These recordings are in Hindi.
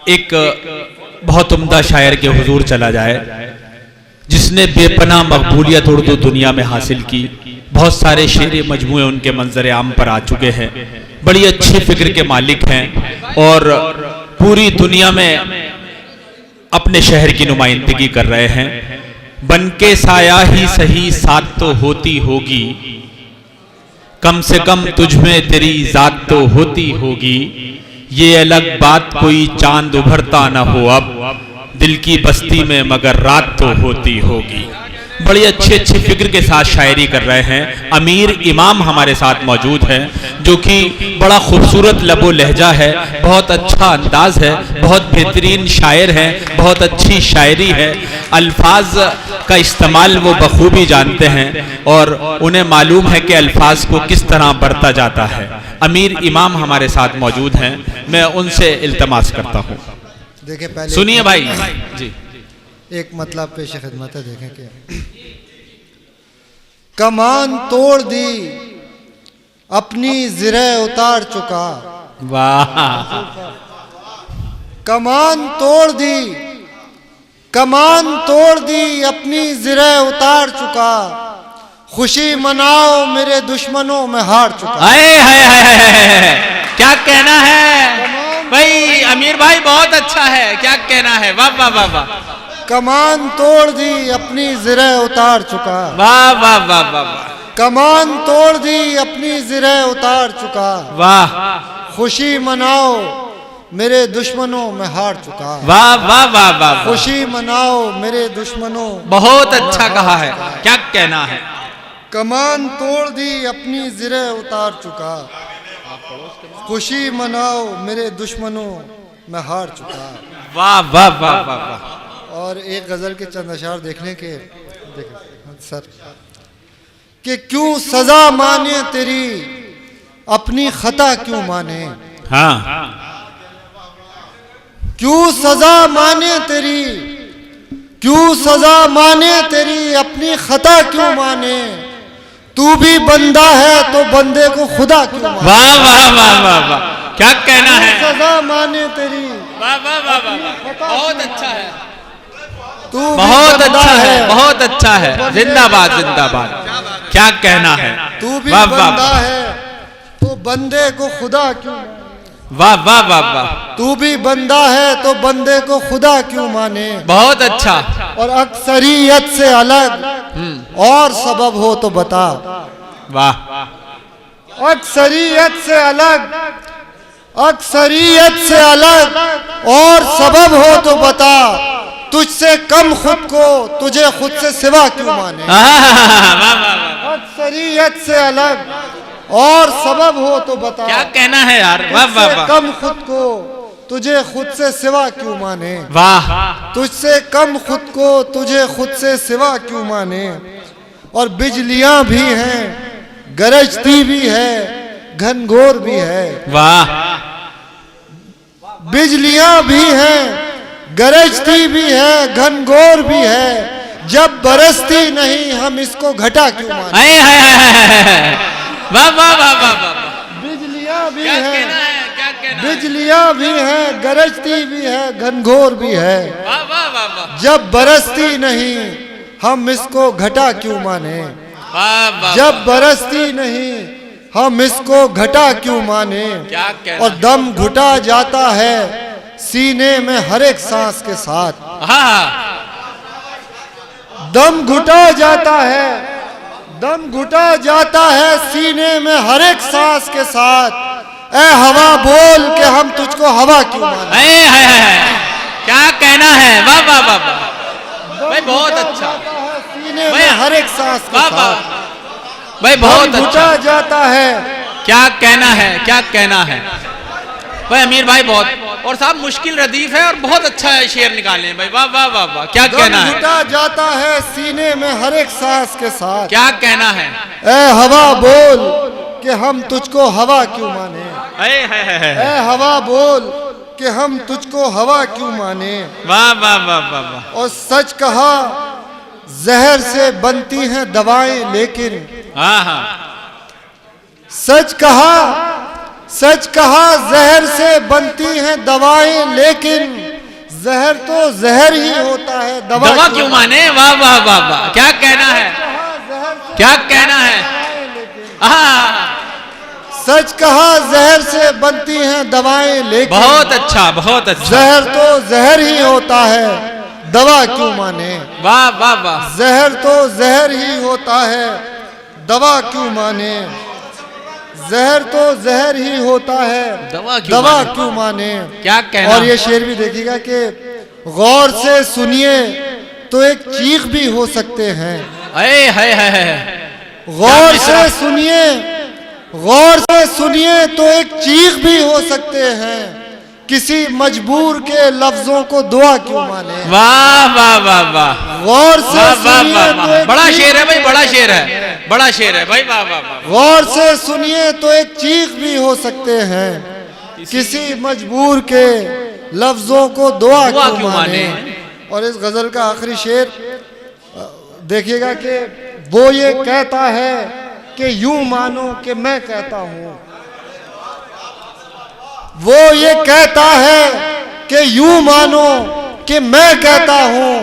एक बहुत उम्दा शायर के हुजूर चला जाए जिसने बेपनाह मकबूलियत उर्दू दुनिया में हासिल की। बहुत सारे शेर मजमूए उनके मंजर आम पर आ चुके हैं। बड़ी अच्छी फिक्र के मालिक हैं और पूरी दुनिया में अपने शहर की नुमाइंदगी कर रहे हैं। बनके साया ही सही साथ तो होती होगी, कम से कम तुझमें तेरी जात तो होती होगी। ये अलग बात कोई चांद उभरता न हो अब, दिल की बस्ती में मगर रात तो होती होगी। बड़ी अच्छी अच्छी फिक्र के साथ शायरी कर रहे हैं। अमीर इमाम हमारे साथ मौजूद है जो कि बड़ा खूबसूरत लबो लहजा है, बहुत अच्छा अंदाज है, बहुत बेहतरीन शायर है, बहुत अच्छी शायरी है। अल्फाज का इस्तेमाल वो बखूबी जानते हैं और उन्हें मालूम है कि अल्फाज को किस तरह बरता जाता है। अमीर इमाम हमारे साथ मौजूद हैं, मैं उनसे इल्तमास करता हूँ। देखिए पहले सुनिए भाई जी, एक मतलब पेश खिदमत है। देखें कि कमान तोड़ दी अपनी ज़िरे उतार चुका। वाह। कमान तोड़ दी, कमान तोड़ दी अपनी ज़िरे उतार चुका। खुशी मनाओ मेरे दुश्मनों में हार चुका। हाय क्या कहना है भाई अमीर भाई, बहुत अच्छा है, क्या कहना है। वाह वाह वाह वाह। कमान तोड़ दी अपनी ज़िरे उतार चुका। वाह वाह वाह वाह। कमान तोड़ दी अपनी ज़िरे उतार चुका। वाह। खुशी मनाओ मेरे दुश्मनों में हार चुका। वाह वाह वाह वाह। खुशी मनाओ मेरे दुश्मनों। बहुत अच्छा कहा है, क्या कहना है। कमान तोड़ दी अपनी ज़िरे उतार चुका। खुशी मनाओ मेरे दुश्मनों में हार चुका। वाह वाह वाह वाह वाह। और एक गज़ल के चंद अशार देखने के सर कि क्यों सजा माने तेरी अपनी खता क्यों माने। हाँ। क्यों सजा माने तेरी, क्यों सजा माने तेरी अपनी खता क्यों माने। तू भी बंदा है तो बंदे को खुदा क्यों माने। वाह वाह वाह वाह वाह, क्या कहना है। सजा माने तेरी। वाह वाह वाह वाह, बहुत अच्छा है, तू बहुत अच्छा है, बहुत अच्छा है। जिंदाबाद जिंदाबाद, क्या कहना है। तू भी बंदा है तो बंदे को खुदा क्यों। वाह वाह वाह वाह। तू भी बंदा है तो बंदे को खुदा क्यों माने। बहुत अच्छा। और अक्सरियत से अलग और सबब हो तो बता। वाह। अक्सरियत से अलग, अक्सरियत से अलग और सबब हो तो बता। तुझसे कम खुद को तुझे खुद से सिवा क्यों माने। अक्सरियत से अलग और सबब हो तो बता। क्या कहना है यार। वाह वाह वाह। कम खुद को तुझे खुद से सिवा क्यों माने। वाह। तुझसे कम खुद को तुझे खुद से सिवा क्यों माने। और बिजलियां भी हैं गरजती भी है घनघोर भी है। वाह। बिजलियां भी हैं गरजती भी है घनघोर भी है। जब बरसती नहीं हम इसको घटा क्यों माने। वाह वाह वाह वाह। बिजलियां भी हैं, बिजलियां भी हैं गरजती भी है घनघोर भी है। वाह वाह वाह वाह। जब बरसती नहीं हम इसको घटा क्यों माने। वाह वाह। जब बरसती नहीं हम इसको घटा क्यों माने। क्या कहना। और दम घुटा जाता है सीने में हर एक सांस के साथ। दम घुटा जाता है, दम घुटा जाता है सीने में हर एक सांस के साथ। ए हवा बोल के हम तुझको हवा क्यों माने। क्या कहना है। वाह वाह वाह वाह भाई, बहुत अच्छा। सीने में हर एक सांस के साथ भाई, बहुत घुटा अच्छा जाता है। क्या कहना है, क्या कहना है भाई अमीर भाई। बहुत और साहब मुश्किल रदीफ है और बहुत अच्छा है शेर निकाले हैं भाई। वाह वाह वाह वाह, क्या कहना है। घुटा जाता है सीने में हर एक सांस के साथ। क्या कहना है। ए हवा बोल कि हम तुझको हवा क्यों माने। ए हवा बोल कि हम तुझको हवा क्यों माने। वाह वाह वाह वाह वाह। और सच कहा जहर से बनती हैं दवाएं लेकिन। हाँ हाँ। सच कहा सच कहा जहर से बनती हैं दवाएं, लेकिन जहर तो जहर ही होता है, दवा क्यों माने? वाह वाह वाह वाह, क्या कहना है, क्या कहना है? सच कहा जहर से बनती हैं दवाएं, लेकिन बहुत अच्छा, बहुत अच्छा। जहर तो जहर ही होता है, दवा क्यों माने? वाह वाह वाह। जहर तो जहर ही होता है, दवा क्यों माने? जहर तो जहर ही होता है, दवा क्यों माने? क्या कहना? और ये शेर भी देखिएगा कि गौर से सुनिए तो एक चीख भी हो सकते हैं। गौर से सुनिए, गौर से सुनिए तो एक चीख भी हो सकते हैं, किसी मजबूर के लफ्जों को दुआ क्यों माने? वाह वाह वाह वाह, गौर से सुनिए तो एक बड़ा शेर है भाई, बड़ा शेर है, बड़ा शेर है भाई, वाह वाह वाह। गौर से सुनिए तो एक चीख भी हो सकते हैं, किसी मजबूर के लफ्जों को दुआ क्यों माने? और इस गजल का आखिरी शेर देखिएगा कि वो ये कहता है कि यूं मानो कि मैं कहता हूं। वो ये कहता है कि यूं मानो कि मैं कहता हूं,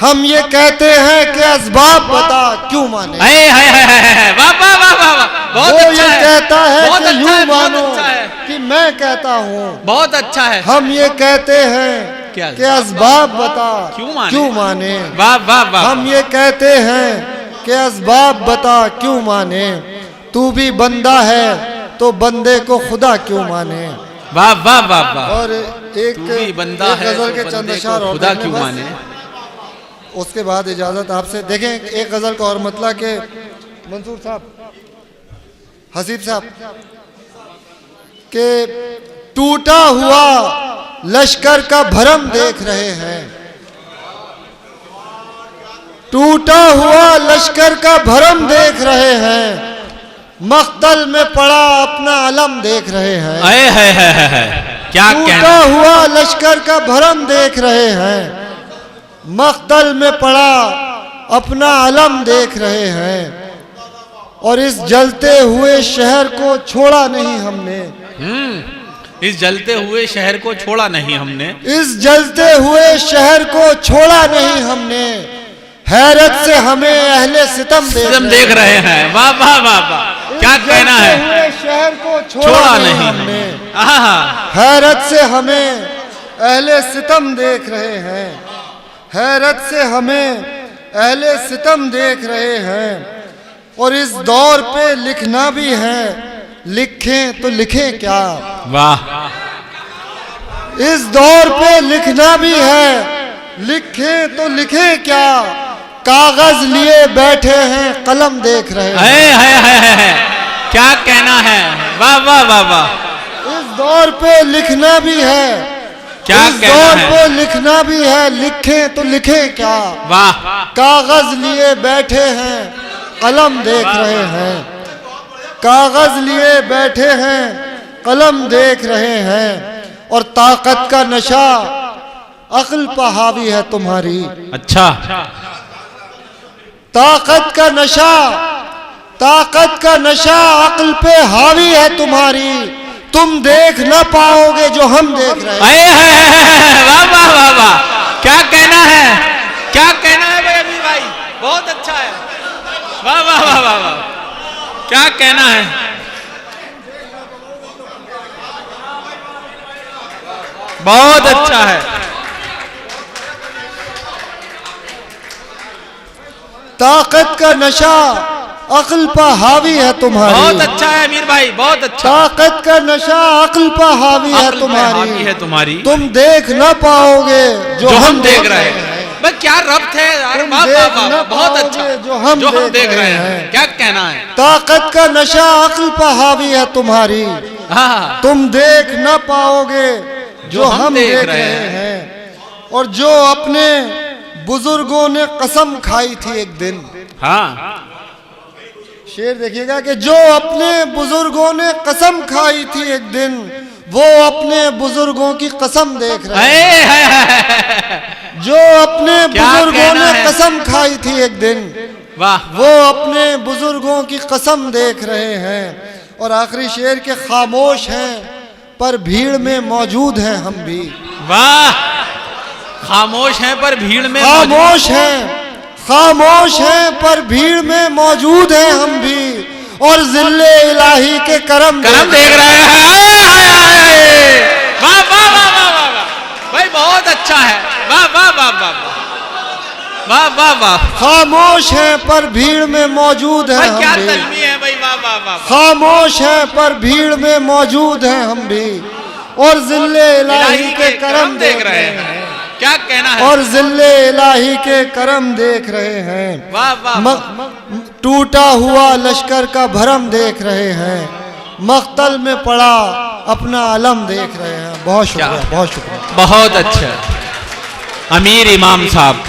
हम ये कहते हैं कि असबाब बता क्यों माने? वाह वाह वाह वाह, बहुत वो अच्छा ये है, कहता है बहुत कि अच्छा यूं है, बहुत मानो अच्छा है, कि मैं कहता हूं, बहुत अच्छा है। हम ये कहते हैं क्या? कि असबाब बता क्यों माने? वाह वाह वाह। हम ये कहते हैं कि असबाब बता क्यों माने? तू भी बंदा है तो बंदे को खुदा क्यों माने? वाह वाह वाह वाह। और एक बंदा है गजल तो के चंद अशआर और खुदा देखने क्यों बस। माने? उसके बाद इजाजत आपसे। देखें एक गजल का और मतलब के मंसूर साहब, हसीब साहब, के टूटा हुआ लश्कर का भरम देख रहे हैं, टूटा हुआ लश्कर का भरम देख रहे हैं, मख्तल में पड़ा अपना अलम देख रहे हैं। क्या टूटा हुआ लश्कर का भरम देख रहे हैं, मख्तल में पड़ा अपना अलम देख रहे हैं, और इस जलते हुए शहर को छोड़ा नहीं हमने। इस जलते हुए शहर को छोड़ा नहीं हमने, इस जलते हुए शहर को छोड़ा नहीं हमने, हैरत से हमें अहले सितम देख रहे हैं। वाह वाह वाह वाह, क्या कहना है? हुए शहर को छोड़ा नहीं हमने, हैरत से हमें अहले सितम देख रहे हैं, हैरत से हमें अहले सितम देख रहे हैं, और इस दौर पे लिखना भी है, लिखें तो लिखें क्या? वाह। इस दौर पे लिखना भी है, लिखें तो लिखें क्या? कागज लिए बैठे हैं, कलम देख रहे हैं। क्या कहना है? वाह वाह वाह वाह। इस दौर पे लिखना भी है, क्या इस कहना दौर है? पे लिखना भी है, लिखें तो लिखें क्या? वाह। कागज लिए बैठे हैं, कलम देख रहे हैं, कागज लिए बैठे हैं, कलम देख रहे हैं, और ताकत का नशा अक्ल पर हावी है तुम्हारी। अच्छा। ताकत का नशा, ताकत का नशा अक्ल पे हावी है तुम्हारी, तुम देख ना पाओगे जो हम देख रहे हैं। वाह वाह वाह वाह, क्या कहना है? क्या कहना है भाई अभी भाई? बहुत अच्छा है। वाह वाह वाह वाह वाह, क्या कहना है? बहुत अच्छा है। ताकत का नशा अक्ल पर हावी है तुम्हारी। बहुत अच्छा है अमीर भाई, बहुत अच्छा। ताकत का नशा अक्ल पर हावी है तुम्हारी, तुम देख ना पाओगे जो हम देख रहे हैं। भाई क्या रब्त है यार, तुम वाह देख वाह वाह, ना बहुत अच्छा। पाओगे जो हम देख रहे हैं, क्या कहना है? ताकत का नशा अक्ल पर हावी है तुम्हारी, हाँ। तुम देख ना पाओगे जो हम देख रहे हैं, और जो अपने बुजुर्गों ने कसम खाई थी एक दिन। हाँ। शेर देखिएगा कि जो अपने बुजुर्गों ने कसम खाई थी एक दिन, वो अपने बुजुर्गों की कसम देख रहे हैं। जो अपने बुजुर्गों ने कसम खाई थी एक दिन, वाह, वो अपने बुजुर्गों की कसम देख रहे हैं, और आखिरी शेर के खामोश हैं पर भीड़ में मौजूद हैं हम भी। वाह, खामोश हैं पर भीड़ में खामोश हैं पर भीड़ में मौजूद हैं हम भी, और जिल्ले इलाही के करम देख रहे हैं। वाह वाह वाह वाह वाह भाई, बहुत अच्छा है। वाह वाह वाह वाह वाह वाह वाह। खामोश हैं पर भीड़ में मौजूद हैं हम क्या भी। तल्मी है भाई, वाह वाह वाह। खामोश हैं पर भीड़ में मौजूद हैं हम भी, और जिल्ले इलाही के करम देख रहे हैं। क्या कहना है? और जिल्ले इलाही के करम देख रहे हैं। वाह वाह। टूटा हुआ लश्कर का भरम देख रहे हैं, मख्तल में पड़ा अपना अलम देख रहे हैं। बहुत शुक्रिया, बहुत शुक्रिया। बहुत अच्छा अमीर इमाम साहब,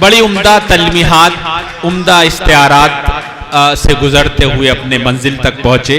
बड़ी उम्दा तल्मीहात, उम्दा इस्तिआरात से गुजरते हुए अपने मंजिल तक पहुंचे।